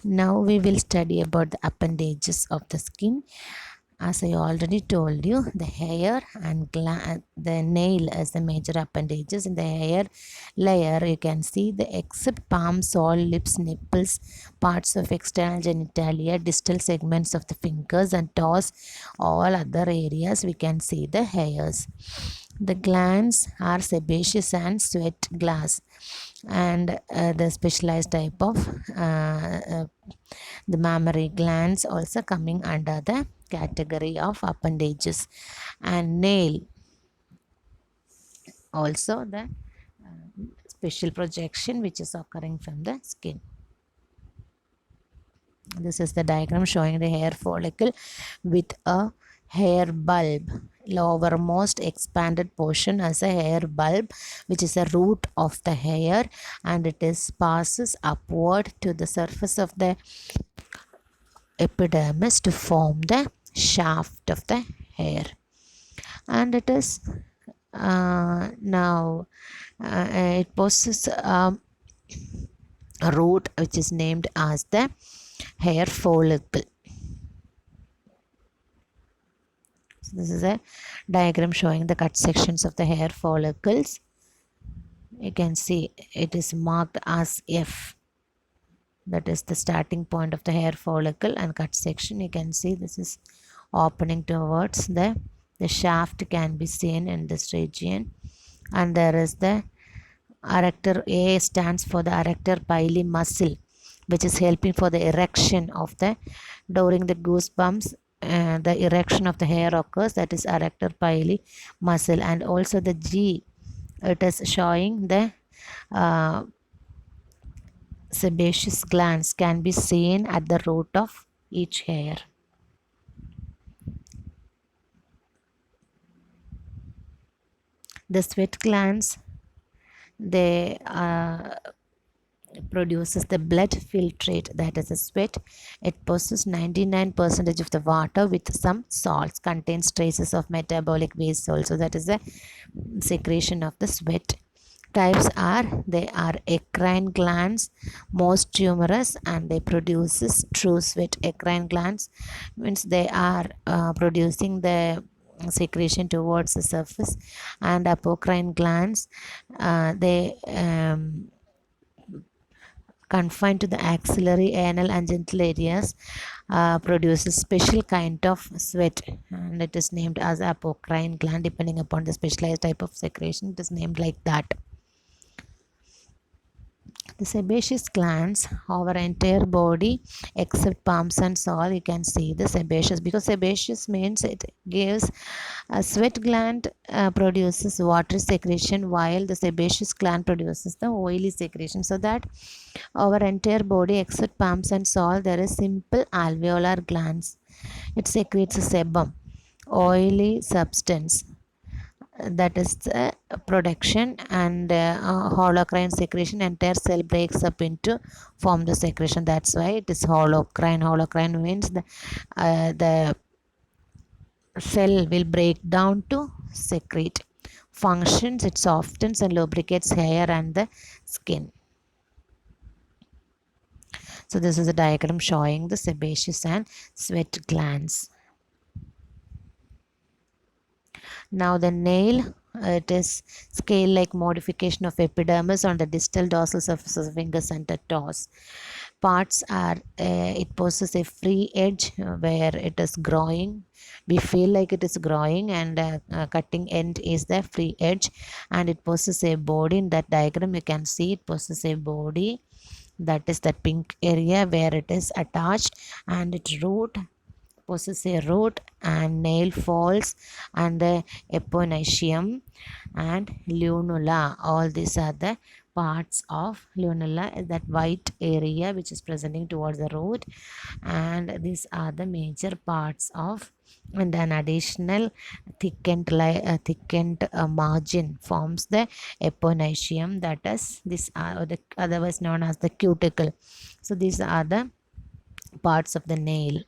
Now we will study about the appendages of the skin. As I already told you, the hair and the nail is the major appendages. In the hair layer, you can see the except palm, sole, lips, nipples, parts of external genitalia, distal segments of the fingers and toes, all other areas we can see the hairs. The glands are sebaceous and sweat glands, and the specialized type of the mammary glands also coming under the category of appendages, and nail also the special projection which is occurring from the skin. This is the diagram showing the hair follicle with a hair bulb. Lowermost expanded portion as a hair bulb, which is a root of the hair, and it is passes upward to the surface of the epidermis to form the shaft of the hair. And it is now it possesses a root which is named as the hair follicle. So this is a diagram showing the cut sections of the hair follicles. You can see it is marked as F. That is the starting point of the hair follicle, and cut section you can see this is opening towards the shaft can be seen in this region, and there is the erector. A stands for the erector pili muscle, which is helping for the erection of the during the goosebumps. The erection of the hair occurs, that is erector pili muscle. And also the G, it is showing the sebaceous glands can be seen at the root of each hair. The sweat glands, they produces the blood filtrate, that is a sweat. It possesses 99% of the water with some salts, contains traces of metabolic waste also, that is the secretion of the sweat. Types are, they are eccrine glands, most numerous, and they produces true sweat. Eccrine glands means they are producing the secretion towards the surface, and apocrine glands, they confined to the axillary, anal and genital areas, produces special kind of sweat, and it is named as apocrine gland. Depending upon the specialized type of secretion, it is named like that. The sebaceous glands, our entire body except palms and sole, you can see the sebaceous, because sebaceous means it gives a sweat gland produces water secretion, while the sebaceous gland produces the oily secretion. So that our entire body except palms and sole, there is simple alveolar glands. It secretes a sebum, oily substance, that is the production, and holocrine secretion. Entire cell breaks up into form the secretion, that's why it is holocrine. Holocrine means the cell will break down to secrete. Functions, it softens and lubricates hair and the skin. So this is a diagram showing the sebaceous and sweat glands. Now the nail, it is scale-like modification of epidermis on the distal dorsal surface of fingers and the toes. Parts are, it possesses a free edge where it is growing. We feel like it is growing, and cutting end is the free edge, and it possesses a body. In that diagram you can see it possesses a body, that is that pink area where it is attached, and its root possesses a root, and nail falls, and the eponychium and lunula. All these are the parts of lunula, is that white area which is presenting towards the root, and these are the major parts of. And an additional thickened margin forms the eponychium, that is this are the otherwise known as the cuticle. So these are the parts of the nail.